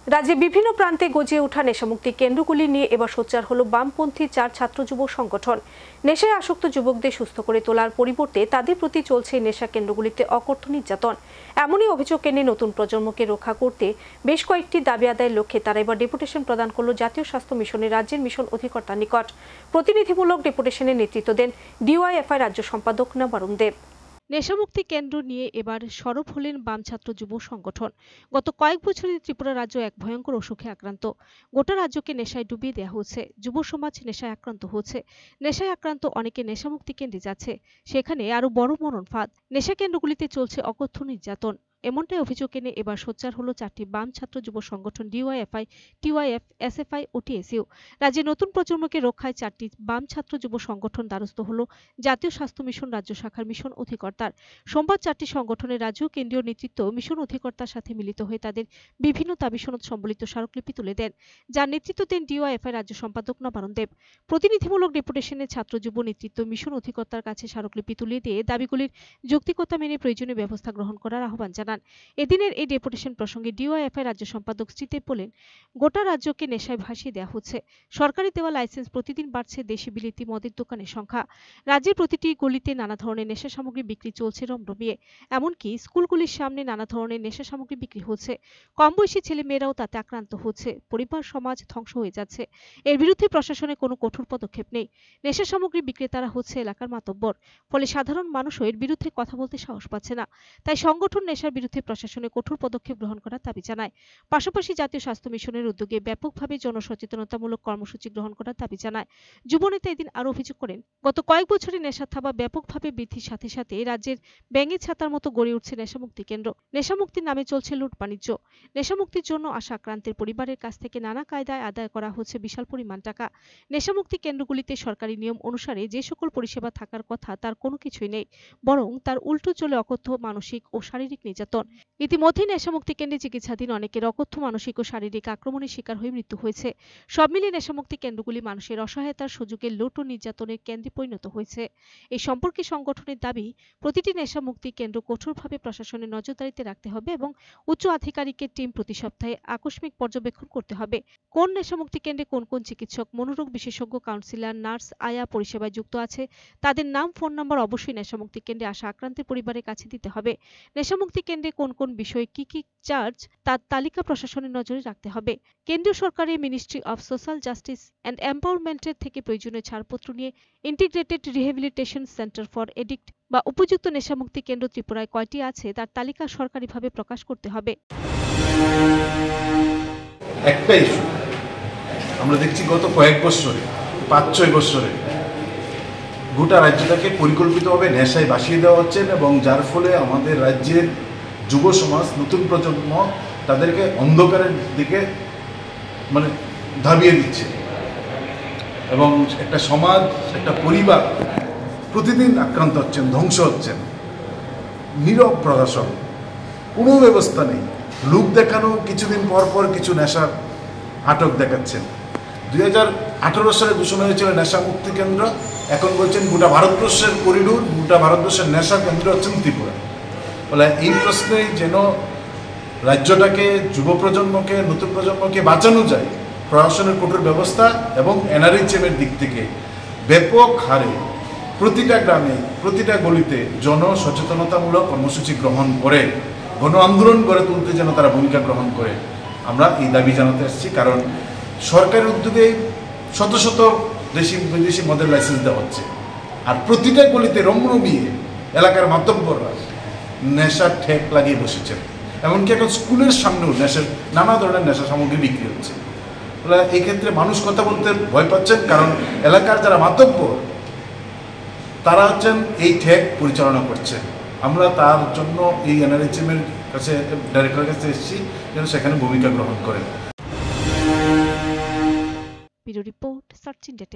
রাজ্যে বিভিন্ন প্রান্তে গজিয়ে ওঠা নেশামুক্তি কেন্দ্রগুলি নিয়ে এবার সোচ্চার হলো বামপন্থী 4 ছাত্র যুব সংগঠন। নেশায় আসক্ত যুবকদের সুস্থ করে তোলার পরিবর্তে তাদের প্রতি চলছে নেশা কেন্দ্রগুলিতে অকথ্য নির্যাতন। এমনই অভিযোগ এনে নতুন প্রজন্মকে রক্ষা করতে বেশ কয়েকটি দাবি আদায়ের লক্ষ্যে তারা এবার ডেপুটেশন প্রদান করল জাতীয় স্বাস্থ্য মিশনের রাজ্যের মিশন অধিকর্তার নিকট। প্রতিনিধিমূলক ডেপুটেশনের নেতৃত্ব দেন ডিওয়াইএফআই রাজ্য সম্পাদক নবারুণ দেব। নেশামুক্তি কেন্দ্র নিয়ে এবার সরব হলেন বাম ছাত্র যুব সংগঠন। গত কয়েক বছরে ত্রিপুরা রাজ্য এক ভয়ঙ্কর অসুখে আক্রান্ত। গোটা রাজ্যকে নেশায় ডুবিয়ে দেওয়া হচ্ছে, যুব সমাজ নেশায় আক্রান্ত হচ্ছে। নেশায় আক্রান্ত অনেকে নেশামুক্তি কেন্দ্রে যাচ্ছে, সেখানে আরো বড় মরণ ফাঁদ। নেশা কেন্দ্রগুলিতে চলছে অকথ্য নির্যাতন। এমনটাই অভিযোগ এনে এবার সোচ্চার হলো 4টি বাম ছাত্র যুব সংগঠন ডিওয়াইএফআই, টিওয়াইএফ, এসএফআই ও টিএসইউ। রাজ্যে নতুন প্রজন্মকে রক্ষায় 4টি বাম ছাত্র যুব সংগঠন দ্বারস্থ হলো জাতীয় স্বাস্থ্য মিশন রাজ্য শাখার মিশন অধিকর্তার। সোমবার 4টি সংগঠনের রাজ্য কেন্দ্রীয় নেতৃত্ব মিশন অধিকর্তার সাথে মিলিত হয়ে তাদের বিভিন্ন দাবি সনদ সম্বলিত স্মারকলিপি তুলে দেন, যার নেতৃত্ব দেন ডিওয়াইএফআই রাজ্য সম্পাদক নবারুণ দেব। প্রতিনিধিমূলক ডেপুটেশনে ছাত্র যুব নেতৃত্ব মিশন অধিকর্তার কাছে স্মারকলিপি তুলে দিয়ে দাবিগুলির যৌক্তিকতা মেনে প্রয়োজনীয় ব্যবস্থা গ্রহণ করার আহ্বান জানান। এদিনের এই ডেপুটেশন প্রসঙ্গে ডিওয়াইএফআই রাজ্য সম্পাদক শ্রীদেব বলেন, গোটা রাজ্যকে নেশায় ভাসিয়ে দেওয়া হচ্ছে। সরকারি দেওয়া লাইসেন্স প্রতিদিন বাড়ছে দেশি বিলিতি মদের দোকানের সংখ্যা। রাজ্যের প্রতিটি গলিতে নানা ধরনের নেশা সামগ্রী বিক্রি চলছে রমরমিয়ে। এমনকি স্কুলগুলির সামনে নানা ধরনের নেশা সামগ্রী বিক্রি হচ্ছে। কম বয়সী ছেলে মেয়েরাও তাতে আক্রান্ত হচ্ছে। পরিবার সমাজ ধ্বংস হয়ে যাচ্ছে। এর বিরুদ্ধে প্রশাসনের কোনো কঠোর পদক্ষেপ নেই। নেশা সামগ্রী বিক্রেতারা হচ্ছে এলাকার মাতব্বর। ফলে সাধারণ মানুষও এর বিরুদ্ধে কথা বলতে সাহস পাচ্ছে না। তাই সংগঠন নেশার বিরুদ্ধে প্রশাসনের কঠোর পদক্ষেপ গ্রহণ করার দাবি জানায়। পাশাপাশি জাতীয় স্বাস্থ্য মিশনের উদ্যোগে ব্যাপকভাবে জনসচেতনতামূলক কর্মসূচি গ্রহণ করার দাবি জানায়। যুবনেতা এদিন আরো অভিযোগ করেন, গত কয়েক বছরে নেশার থাবা ব্যাপকভাবে বৃদ্ধির সাথে সাথে রাজ্যের ব্যাঙের ছাতার মতো গড়ে উঠছে নেশামুক্তি কেন্দ্র। নেশামুক্তির নামে চলছে লুট বাণিজ্য। নেশামুক্তির জন্য আসা আক্রান্তের পরিবারের কাছ থেকে নানা কায়দায় আদায় করা হচ্ছে বিশাল পরিমাণ টাকা। নেশামুক্তি কেন্দ্রগুলিতে সরকারি নিয়ম অনুসারে যে সকল পরিষেবা থাকার কথা তার কোনো কিছুই নেই, বরং তার উল্টো চলে অকথ্য মানসিক ও শারীরিক নির্যাতন। ইতিমধ্যে নেশামুক্তি কেন্দ্রে চিকিৎসাধীন অনেকের অকথ্য মানসিক ও শারীরিক আক্রমণের শিকার হয়ে মৃত্যু হয়েছে। সব মিলিয়ে নেশামুক্তি কেন্দ্রগুলি মানুষের অসহায়তার সুযোগে লুট ও নির্যাতনের কেন্দ্রে পরিণত হয়েছে। এই সম্পর্কে সংগঠনের দাবি, প্রতিটি নেশামুক্তি কেন্দ্র কঠোরভাবে প্রশাসনের নজরদারিতে রাখতে হবে এবং উচ্চ আধিকারিকের টিম প্রতি সপ্তাহে আকস্মিক পর্যবেক্ষণ করতে হবে। কোন নেশামুক্তি কেন্দ্রে কোন কোন চিকিৎসক, মনোরোগ বিশেষজ্ঞ, কাউন্সিলর, নার্স, আয়া পরিষেবায় যুক্ত আছে, তাদের নাম, ফোন নম্বর অবশ্যই নেশামুক্তি কেন্দ্রে আসা আক্রান্তের পরিবারের কাছে দিতে হবে। নেশামুক্তি কেন্দ্রে কোন কোন বিষয়ে কি কি চার্জ তার তালিকা প্রশাসনের নজরে রাখতে হবে। কেন্দ্রীয় সরকারের ministry of social justice and এম্পাওয়ারমেন্টের থেকে প্রয়োজনীয় ছাড়পত্র নিয়ে integrated rehabilitation centre for addict বা উপযুক্ত নেশামুক্তি কেন্দ্র ত্রিপুরায় কয়টি আছে তার তালিকা সরকারিভাবে প্রকাশ করতে হবে। একটা ইস্যু আমরা দেখছি গত কয়েক বছরে, 5-6 বছরে গোটা রাজ্যটাকে পরিকল্পিতভাবে নেশায় ভাসিয়ে দেওয়া হচ্ছে এবং যার ফলে আমাদের রাজ্যের যুব সমাজ, নতুন প্রজন্ম তাদেরকে অন্ধকারের দিকে ধাবিয়ে দিচ্ছে এবং একটা সমাজ, একটা পরিবার প্রতিদিন আক্রান্ত হচ্ছেন, ধ্বংস হচ্ছেন। নীরব প্রশাসন, কোনো ব্যবস্থা নেই। লোক দেখানো, কিছুদিন পর পর কিছু নেশার আটক দেখাচ্ছেন। 2018 সালে ঘোষণা হয়েছিল নেশা মুক্তি কেন্দ্র, এখন বলছেন গোটা ভারতবর্ষের করিডোর, গোটা ভারতবর্ষের নেশা কেন্দ্র হচ্ছেন ত্রিপুরা। ফলে এই প্রশ্নে যেন রাজ্যটাকে, যুব প্রজন্মকে, নতুন প্রজন্মকে বাঁচানো যায়, প্রশাসনের কঠোর ব্যবস্থা এবং এনআরএইচএমের দিক থেকে ব্যাপক হারে প্রতিটা গ্রামে, প্রতিটা গলিতে জনসচেতনতামূলক কর্মসূচি গ্রহণ করে গণ আন্দোলন গড়ে তুলতে যেন তারা ভূমিকা গ্রহণ করে, আমরা এই দাবি জানাতে আসছি। কারণ সরকারের উদ্যোগে শত শত বিদেশি মদের লাইসেন্স দেওয়া হচ্ছে, আর প্রতিটা গলিতে রমরমিয়ে এলাকার মাতব্বররা নেশার ঠেক লাগিয়ে বসেছেন। এমনকি এখন স্কুলের সামনেও নানা ধরনের নেশা সামগ্রী বিক্রি হচ্ছে। ফলে এই ক্ষেত্রে মানুষ কথা বলতে ভয় পাচ্ছেন, কারণ এলাকার যারা মাতব্বর তারা হচ্ছেন এই ঠেক পরিচালনা করছে। আমরা তার জন্য এই এনআরএইচএমের কাছে, ডাইরেক্টরের কাছে এসেছি যেন সেখানে ভূমিকা গ্রহণ করেন। Bureau report, search India.